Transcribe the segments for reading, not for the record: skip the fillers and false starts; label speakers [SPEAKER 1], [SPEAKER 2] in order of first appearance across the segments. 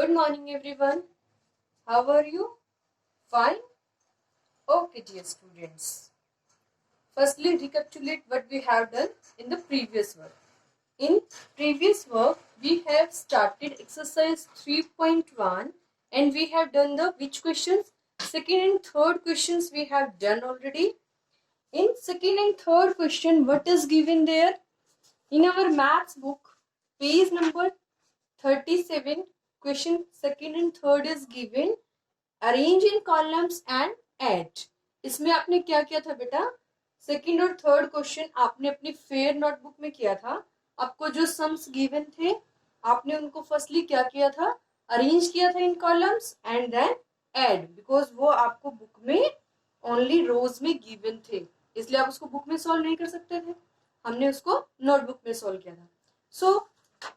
[SPEAKER 1] Good morning, everyone. How are you? Fine? Okay, dear students. Firstly, recapitulate what we have done in the previous work. In previous work, we have started exercise 3.1 and we have done the which questions? Second and third questions we have done already. In second and third question, what is given there? In our maths book, page number 37, question second and third is given. Arrange in columns and add. इसमें आपने क्या किया था बेटा? Second और third question आपने अपनी fair notebook में किया था. आपको जो सम्स गिवन थे आपने उनको फर्स्टली क्या किया था? अरेंज किया था in columns and then add, because वो आपको बुक में ओनली रोज में गिवन थे, इसलिए आप उसको बुक में सॉल्व नहीं कर सकते थे. हमने उसको नोटबुक में सॉल्व किया था. So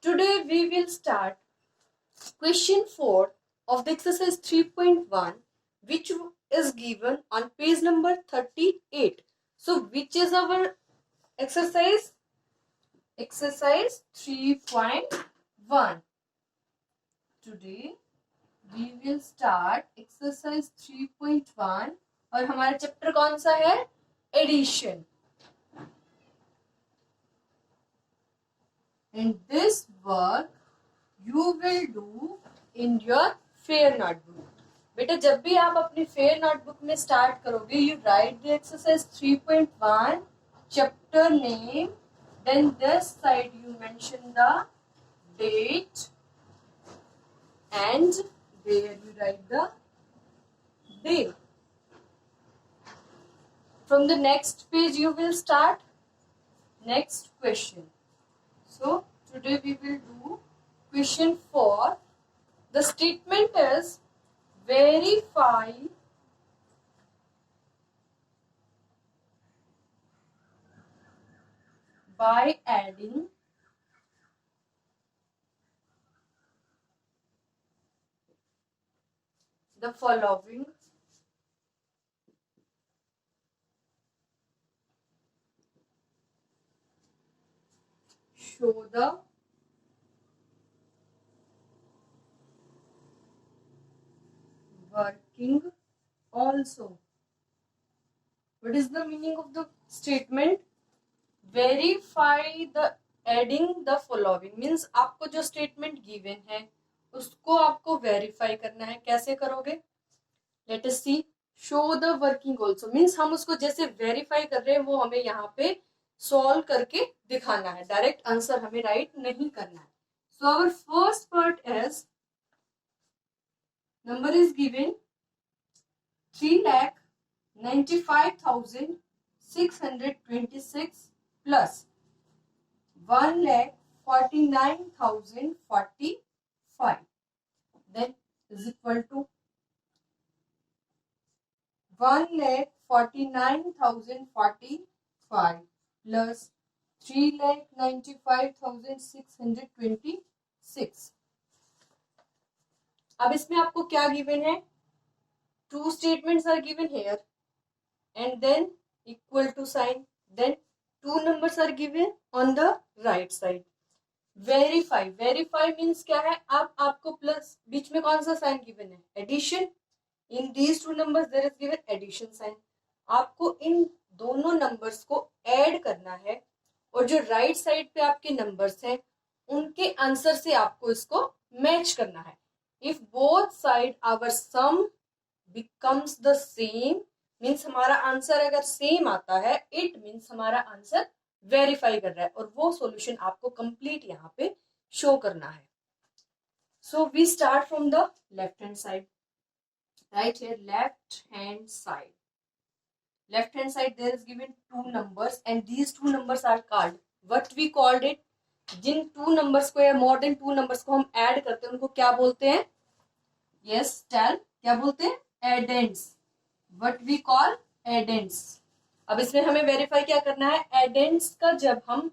[SPEAKER 1] today we will start question 4 of the exercise 3.1, which is given on page number 38. So which is our exercise? Exercise 3.1. Today we will start exercise 3.1 और हमारा चैप्टर कौन सा है? Addition. And this work you will do in your fair notebook. बेटा जब भी आप अपनी फेयर नोटबुक में स्टार्ट करोगे, you write the exercise 3.1 chapter name, then this side you mention the date and there you write the day. From the next page you will start next question. So today we will do question 4. The statement is verify by adding the following. Show the working also. What is the meaning of the statement? Verify the adding the following means आपको जो statement given है उसको आपको verify करना है. कैसे करोगे? Let us see. Show the working also means हम उसको जैसे verify कर रहे हैं वो हमें यहाँ पे solve करके दिखाना है. डायरेक्ट आंसर हमें राइट नहीं करना है. So our first part is number is given 3,95,626 plus 1,49,045 then is equal to 1,49,045 plus 3,95,626. अब इसमें आपको क्या गिवन है? Two statements are given here and then equal to sign, then two numbers are given on the right side. Verify means क्या है? अब आपको plus बीच में कौन सा साइन गिवन है? Addition. In these two numbers there is given addition sign. आपको इन दोनों नंबर्स को ऐड करना है और जो राइट साइड पे आपके नंबर्स हैं उनके आंसर से आपको इसको मैच करना है. If both side our sum becomes the same means हमारा आंसर अगर सेम आता है, इट मीन्स हमारा आंसर वेरीफाई कर रहा है और वो सॉल्यूशन आपको कंप्लीट यहाँ पे शो करना है. So we start from the left hand side. Right here left hand side. Left hand side there is given two numbers and these two numbers are called what we called it. जिन two numbers को या more than to numbers को हम add करते हैं उनको क्या बोलते हैं? यस टेल, क्या बोलते हैं? Addends. What we call addends. अब इसमें हमें वेरीफाई क्या करना है? एडेंड्स का जब हम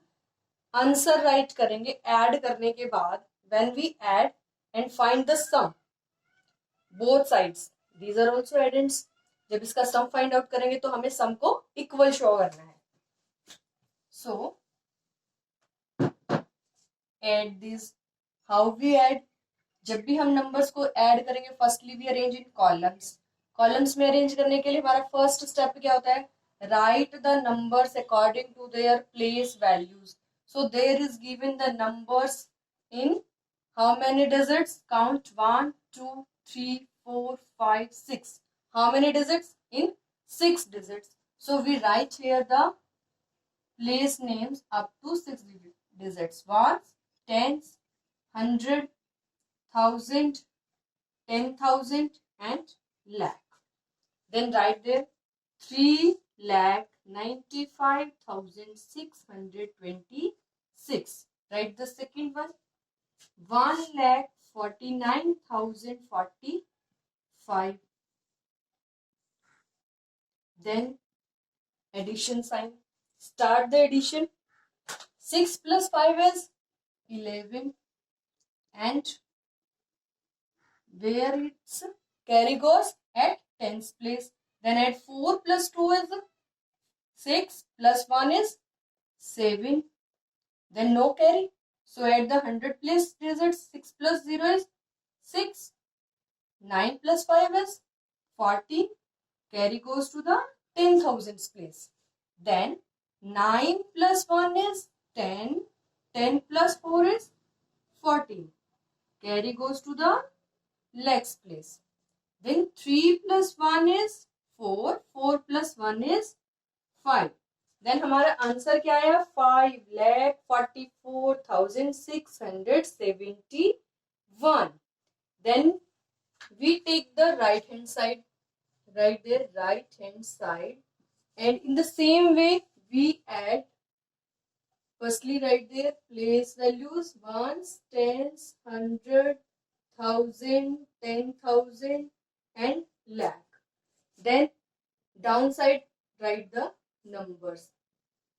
[SPEAKER 1] आंसर राइट करेंगे ऐड करने के बाद, when we add and find the sum both sides, these are also addends. जब इसका सम फाइंड आउट करेंगे तो हमें सम को इक्वल शो करना है. So add this. How we add? जब भी हम नंबर्स को ऐड करेंगे, firstly we arrange in columns. Columns में अरेंज करने के लिए हमारा फर्स्ट स्टेप क्या होता है? Write the numbers according to their place values. So there is given the numbers in how many digits? Count 1 2 3 4 5 6. How many digits? In 6 digits. So we write here the place names up to 6 digits. Ones, tens, 100, 1000, 10,000 and lakh. Then write there 3,95,626. Write the second one 1,49,045. Then addition sign. Start the addition. 6 plus 5 is 11. And where its carry goes? At tens place. Then add 4 plus 2 is 6 plus 1 is 7. Then no carry. So add the 100 place digits. 6 plus 0 is 6. 9 plus 5 is 14. Carry goes to the 10,000s place. Then 9 plus 1 is 10. 10 plus 4 is 14. Carry goes to the lakhs place. Then 3 plus 1 is 4. 4 plus 1 is 5. Then हमारा answer क्या आया? 5,44,671. Then we take the right hand side. Write there right hand side. And in the same way we add. Firstly write there place values. Ones, tens, 100, 1,000, 10,000 and lakh. Then downside write the numbers.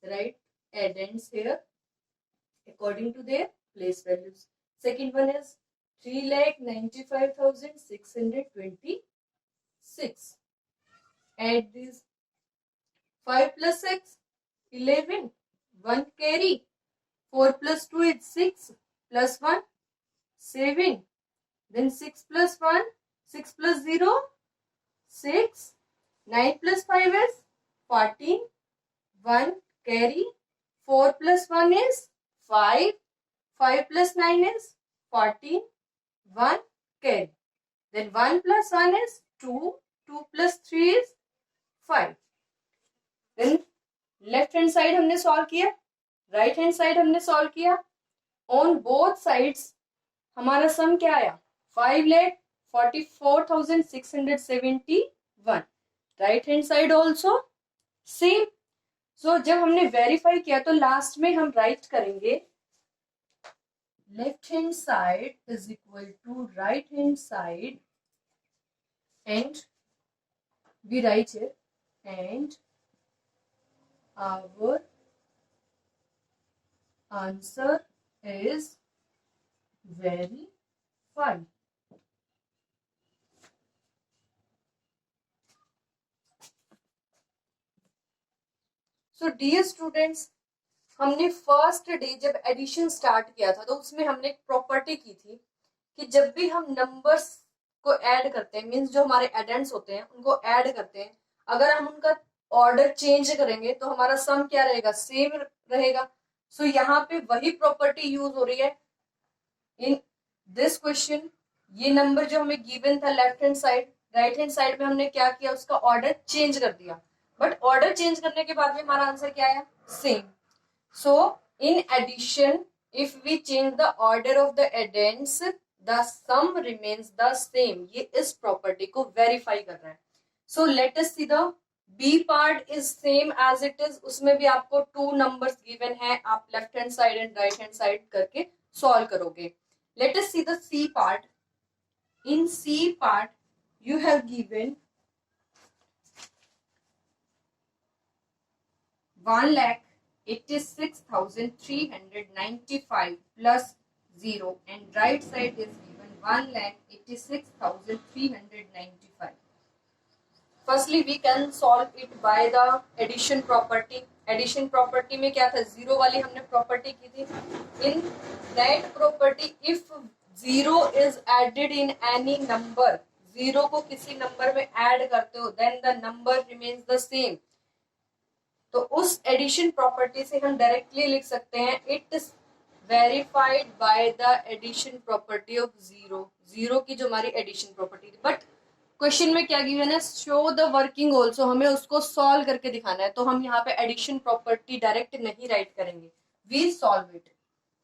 [SPEAKER 1] Write addends here according to their place values. Second one is 3,95,626. Add these. 5 plus 6 11. 1 carry. 4 plus 2 is 6 plus 1 7. Then 6 plus 1 6 plus 0 6. 9 plus 5 is 14. 1 carry. 4 plus 1 is 5. 5 plus 9 is 14. 1 carry. Then 1 plus 1 is 2. 2 plus 3 is 5. Then left hand side हमने solve किया, right hand side हमने solve किया. On both sides हमारा sum क्या आया? 5,44,671. Right hand side also same. So जब हमने verify किया तो लास्ट में हम राइट करेंगे left hand side is equal to right hand side and we write here and our answer is verified. So dear students, हमने फर्स्ट डे जब addition start किया था तो उसमें हमने एक प्रॉपर्टी की थी कि जब भी हम नंबर्स को ऐड करते हैं, मीन्स जो हमारे एडेंड्स होते हैं उनको ऐड करते हैं, अगर हम उनका ऑर्डर चेंज करेंगे तो हमारा सम क्या रहेगा? सेम रहेगा. सो यहाँ पे वही प्रॉपर्टी यूज हो रही है इन दिस क्वेश्चन. ये नंबर जो हमें गिवन था left hand side, right hand side में हमने क्या किया? उसका ऑर्डर चेंज कर दिया. बट ऑर्डर चेंज करने के बाद भी हमारा आंसर क्या आया? Same. So in addition if we change the order of the addends the sum remains the same. ये इस प्रॉपर्टी को वेरीफाई कर रहा है. So let us see the B part is same as it is. उसमें भी आपको 2 numbers given है, आप left hand side and right hand side करके सॉल्व करोगे. Let us see the C part. In C part you have given 1,86,395 plus 0 and right side is given 1,86,395. Firstly we can solve it by the addition property. Addition property में क्या था? Zero वाली हमने property की थी. In that property if 0 is added in any number, 0 को किसी number में ऐड करते हो, then the number remains the same. तो उस एडिशन प्रॉपर्टी से हम डायरेक्टली लिख सकते हैं it is verified by the addition property of 0. 0 की जो हमारी एडिशन प्रॉपर्टी थी, बट क्वेश्चन में क्या गिवन है, शो द वर्किंग ऑल्सो, हमें उसको सॉल्व करके दिखाना है. तो हम यहाँ पे एडिशन प्रॉपर्टी डायरेक्ट नहीं राइट करेंगे, we solve it.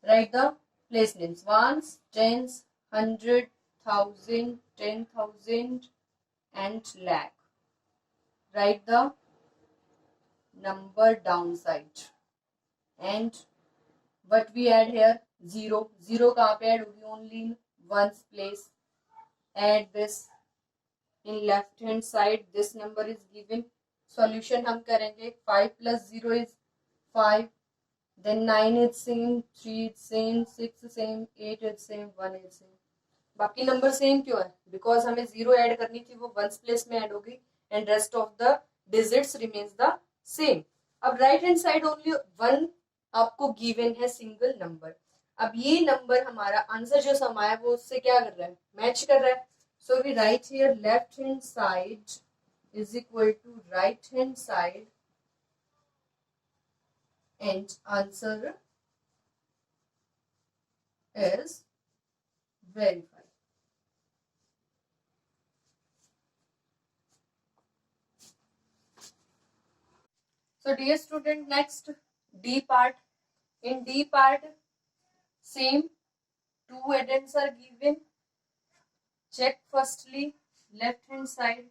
[SPEAKER 1] Write the place names, ones, tens, 100, 1000, 10,000 and lakh. Write the number downside and what we add here, 0. 0 कहाँ पे add होगी, only in ones place. Add this in left hand side, this number is given. Solution हम करेंगे, 5 plus 0 is 5, then 9 is same, 3 is same, 6 is same, 8 is same, 1 is same. बाकी number same क्यों है, because हमें 0 add करनी थी, वो ones place में ऐड होगी and rest of the digits remains the same. अब राइट हैंड साइड ओनली 1 आपको गिवन है, सिंगल नंबर. अब ये नंबर हमारा आंसर जो सम आया वो उससे क्या कर रहा है, मैच कर रहा है. So we write here left hand side is equal to right hand side and answer is verified. So dear student, next D part. In D part, same, 2 addends are given. Check firstly left hand side.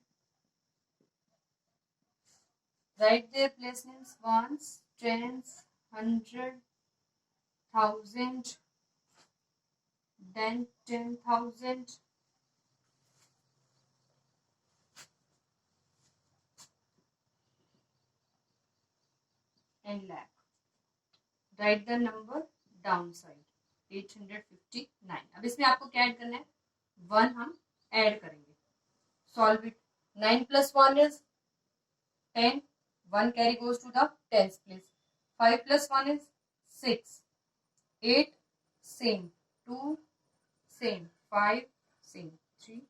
[SPEAKER 1] Write their place names, ones, tens, 100, 1000, then 10,000. And lakh. Write the number downside, 859. अब इसमें आपको क्या add करना है, 1 हम add करेंगे. Solve it. 9 plus 1 is 10. 1 carry goes to the tens place. 5 plus 1 is 6. 8 same. 2 same. 5 same. 3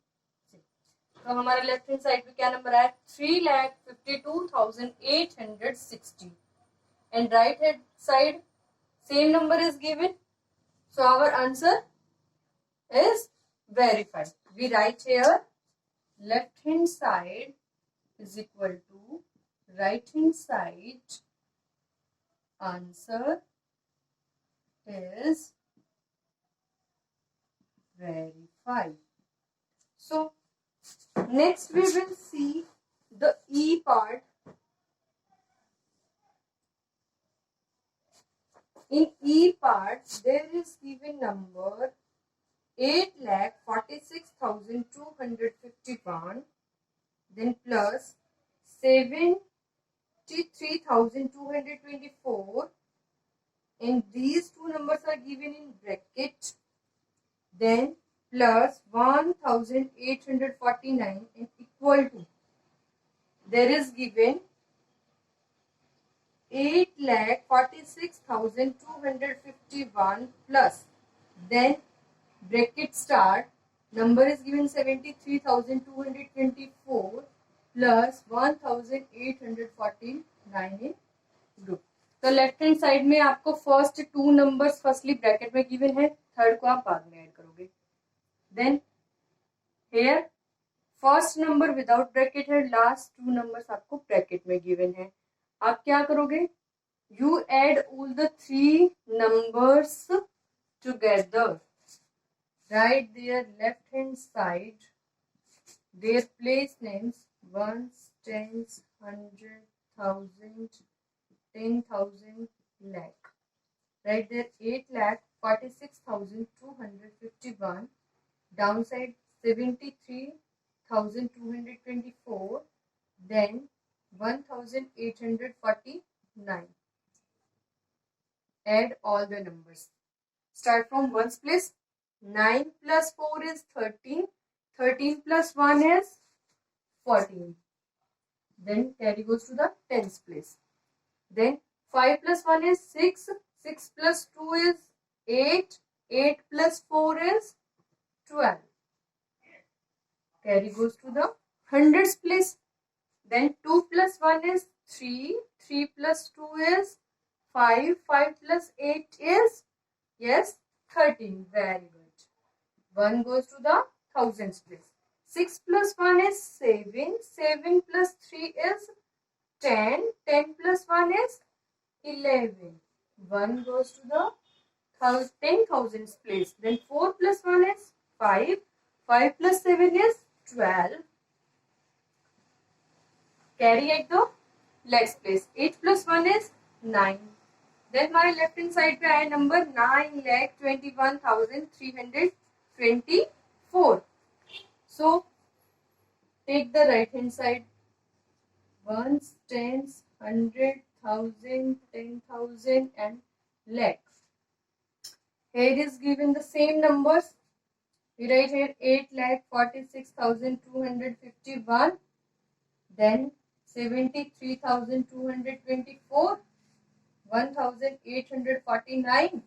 [SPEAKER 1] same. तो हमारे लेफ्ट हैंड साइड पे क्या नंबर आया, 3,52,860. And right hand side same number is given, so our answer is verified. We write here left hand side is equal to right hand side, answer is verified. So next we will see the E part. In E part, there is given number 8,46,251, then plus 73,224, and these two numbers are given in bracket, then plus 1,849 and equal to, there is given 8,46,251 plus, then bracket start, number is given 73,224 plus 1,849 in group. तो left hand side में आपको first 2 numbers firstly bracket में given है, third को आप बाद में add करोगे. Then here first number without bracket है, लास्ट 2 नंबर्स आपको ब्रैकेट में गिवन है. आप क्या करोगे, you add all the 3 numbers together. Write there left hand side there place names, ones, tens, 100, 1000, 10,000, lakh. Right there 8,46,251. Downside 73,224. Then 1,849. Add all the numbers. Start from ones place. 9 plus 4 is 13. 13 plus 1 is 14. Then carry goes to the tens place. Then 5 plus 1 is 6. 6 plus 2 is 8. 8 plus 4 is 12. Carry goes to the hundreds place. Then 2 plus 1 is 3. 3 plus 2 is 5. 5 plus 8 is, yes, 13. Very good. 1 goes to the thousands place. 6 plus 1 is 7. 7 plus 3 is 10. 10 plus 1 is 11. 1 goes to the 10,000s place. Then 4 plus 1 is 5. 5 plus 7 is 12. Carry at the legs place. 8 plus 1 is 9. Then हमारे left hand side पे आया number 9,21,324. So take the right hand side. Ones, tens, 100, 1,000, 10,000 and lakhs. Here is given the same numbers. We write here 8,46,251. Then 73,224. 1,849.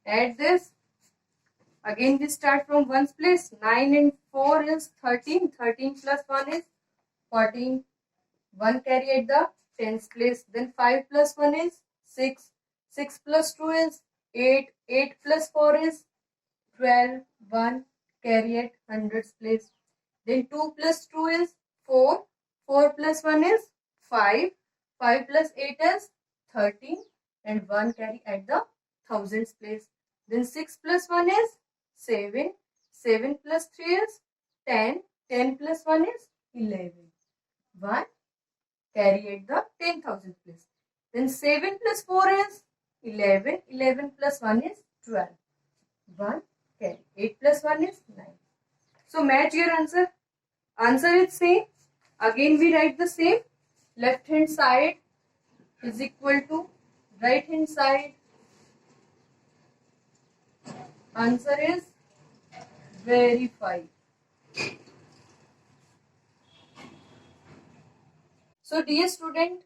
[SPEAKER 1] Add this. Again we start from ones place. 9 and 4 is 13. 13 plus 1 is 14. 1 carry at the tens place. Then 5 plus 1 is 6. 6 plus 2 is 8. 8 plus 4 is 12. 1 carry at hundreds place. Then 2 plus 2 is 4. 4 plus 1 is 5. 5 plus 8 is 13 and 1 carry at the thousands place. Then 6 plus 1 is 7. 7 plus 3 is 10. 10 plus 1 is 11. 1 carry at the 10,000 place. Then 7 plus 4 is 11. 11 plus 1 is 12. 1 carry. 8 plus 1 is 9. So match your answer. Answer is same. Again we write the same. Left hand side is equal to right hand side. Answer is verify. So dear student,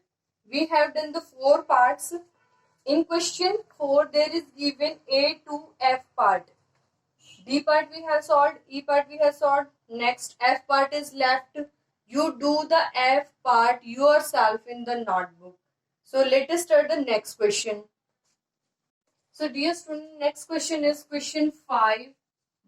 [SPEAKER 1] we have done the 4 parts. In question 4 there is given A to F part. D part we have solved, E part we have solved. Next F part is left. You do the F part yourself in the notebook. So let us start the next question. So dear student, next question is question 5.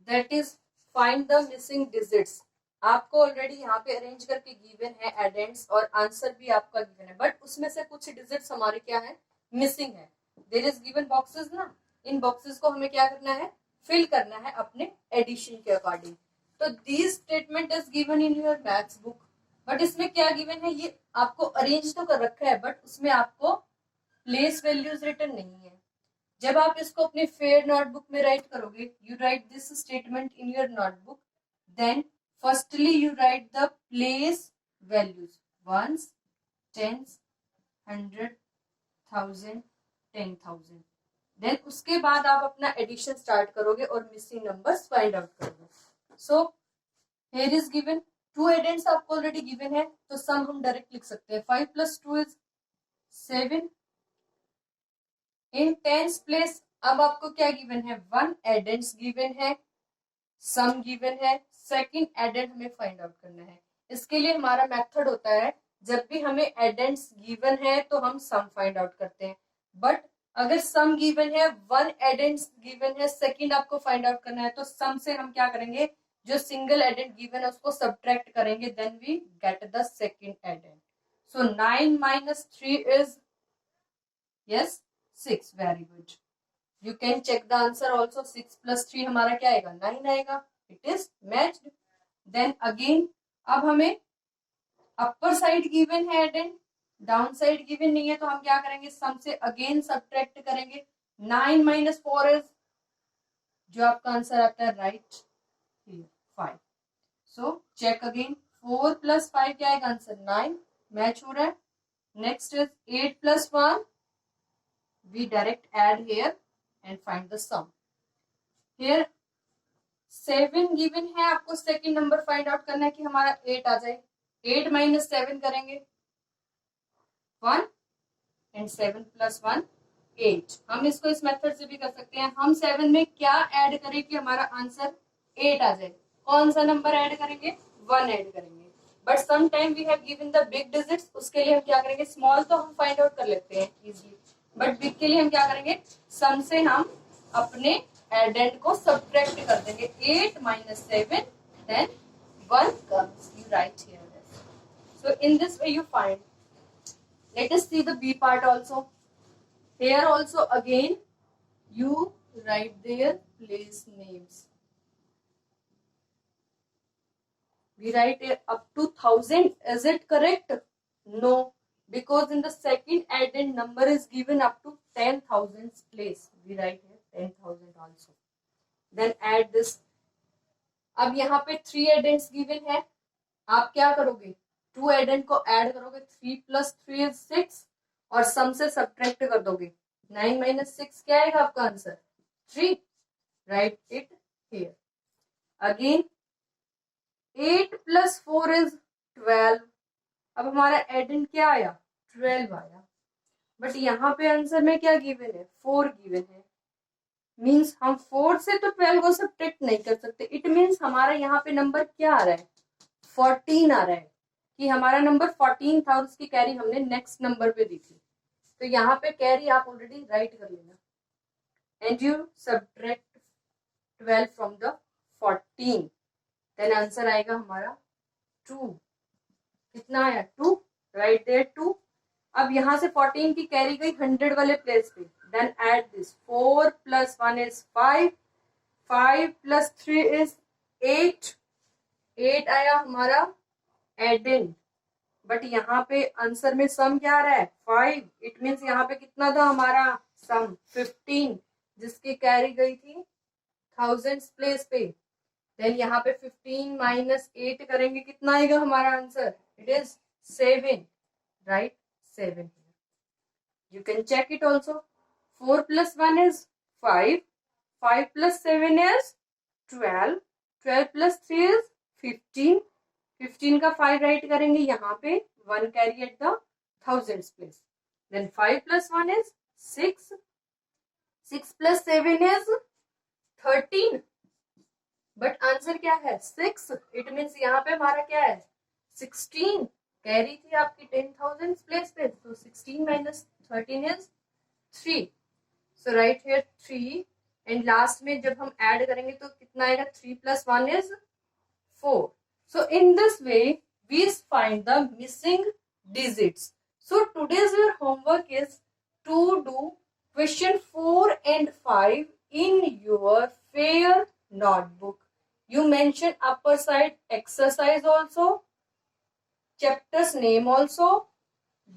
[SPEAKER 1] That is find the missing digits. आपको already यहाँ पे arrange करके given है addends और answer भी आपका given है, but उसमें से कुछ डिजिट्स हमारे क्या है, मिसिंग है. देयर इज गिवन बॉक्सेस ना, इन बॉक्सेस को हमें क्या करना है, फिल करना है अपने एडिशन के अकॉर्डिंग. तो this statement is given in your maths book, but इसमें क्या गिवन है, ये आपको अरेंज तो कर रखा है बट उसमें आपको प्लेस वैल्यूज रिटर्न नहीं है. जब आप इसको अपने फेयर नोटबुक में राइट करोगे, you write this statement in your notebook, then firstly you write the place values, ones, tens, 100, 1000, 10,000. देन उसके बाद आप अपना एडिशन स्टार्ट करोगे और मिसिंग नंबर्स फाइंड आउट करोगे. So here is given 2 addends आपको ऑलरेडी गिवन है, तो सम हम डायरेक्ट लिख सकते हैं. 5 plus 2 is 7. In tens place अब आपको क्या गिवन है, 1 एडेंट्स गिवन है, सम गिवन है, सेकंड एडेंट हमें फाइंड आउट करना है. इसके लिए हमारा मेथड होता है, जब भी हमें एडेंट्स गिवन है तो हम सम फाइंड आउट करते हैं. बट अगर सम गिवन है, 1 एडेंट्स गिवन है, सेकंड आपको फाइंड आउट करना है, तो सम से हम क्या करेंगे, जो सिंगल एडेंट गिवन है उसको सब्ट्रैक्ट करेंगे, then we get the second addend. So 9 minus 3 is, yes, 6. Very good. You can check the answer also. 6 plus 3 हमारा क्या आएगा, 9 आएगा. It is matched. Then again अब हमें अपर साइड गिवन है एडेंट, डाउन साइड गिवन नहीं है, तो हम क्या करेंगे, सम से अगेन सब्ट्रैक्ट करेंगे. 9 minus 4 is, जो आपका आंसर आता है right, 5. So check again. 4 plus 5 क्या आएगा आंसर, 9. मैच हो रहा है. Next is 8 plus 1. We direct add here and find the sum. Here 7 given है, आपको सेकंड नंबर फाइंड आउट करना है कि हमारा 8 आ जाए. 8 minus 7 करेंगे 1 and 7 plus 1 8। हम इसको इस मेथड से भी कर सकते हैं। हम 7 में क्या ऐड करें कि हमारा आंसर 8 आ जाए? कौन सा नंबर ऐड करेंगे? 1 ऐड करेंगे। But some time we have given the big digits, उसके लिए हम क्या करेंगे? स्मॉल तो हम फाइंड आउट कर लेते हैं इजीली, बट बिग के लिए हम क्या करेंगे? सम से हम अपने एडेंड को सब्ट्रैक्ट कर देंगे। 8 - 7 then 1 comes, you write here this. So in this way you find. Let us see the B part also. Here also again you write their place names. We write it up to 1000. Is it correct? No, because in the second addend number is given up to 10,000 place. We write here 10,000 also. Then add this. अब यहाँ पे 3 addends given है. आप क्या करोगे? 2 addend को add करोगे. 3 + 3 is 6 और सम से सब्ट्रैक्ट कर दोगे. 9 - 6 क्या आएगा आपका answer? 3. Write it here. Again 8 + 4 is 12. अब हमारा एडेंड क्या आया? 12 आया। बट यहाँ पे आंसर में क्या गिवन है? 4 गिवन है। मीन्स हम 4 से तो 12 को सब्ट्रैक्ट नहीं कर सकते। इट मीन्स हमारा यहाँ पे नंबर क्या आ रहा है? 14 आ रहा है कि हमारा नंबर 14 था और उसकी कैरी हमने नेक्स्ट नंबर पे दी थी। तो यहाँ पे कैरी आप ऑलरेडी राइट कर लेना। And you subtract 12 from the 14, then answer आएगा हमारा 2। कितना आया? 2. Right there 2। अब यहाँ से 14 की कैरी गई 100 वाले प्लेस पे। Then add this 4 + 1 is 5, 5 + 3 is 8, 8 आया हमारा एडेंड। बट यहाँ पे आंसर में सम क्या आ रहा है? 5। इट मीन्स यहाँ पे कितना था हमारा सम? 15, जिसकी कैरी गई थी 1000 प्लेस पे। देन यहाँ पे 15 - 8 करेंगे, कितना आएगा हमारा answer? It is 7. Right 7. You can check it also. 4 + 1 is 5, 5 + 7 is 12, 12 + 3 is 15, 15 का 5 राइट करेंगे यहाँ पे, 1 कैरी एट द 1000 प्लेस। देन 5 + 1 is 6, 6 + 7 is 13, बट आंसर क्या है? 6। इट मीन्स यहाँ पे हमारा क्या है? 16 कैरी थी आपकी 10,000 प्लेस पे, तो 16 - 13 is 3. So right here 3 and last में जब हम ऐड करेंगे तो कितना आएगा? 3 + 1 is 4. So in this way we find the missing digits. So today's your homework is to do question 4 and 5 in your fair notebook. You mention upper side exercise also, chapter's name also,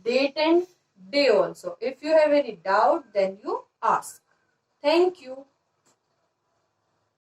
[SPEAKER 1] date and day also. If you have any doubt, then you ask. Thank you.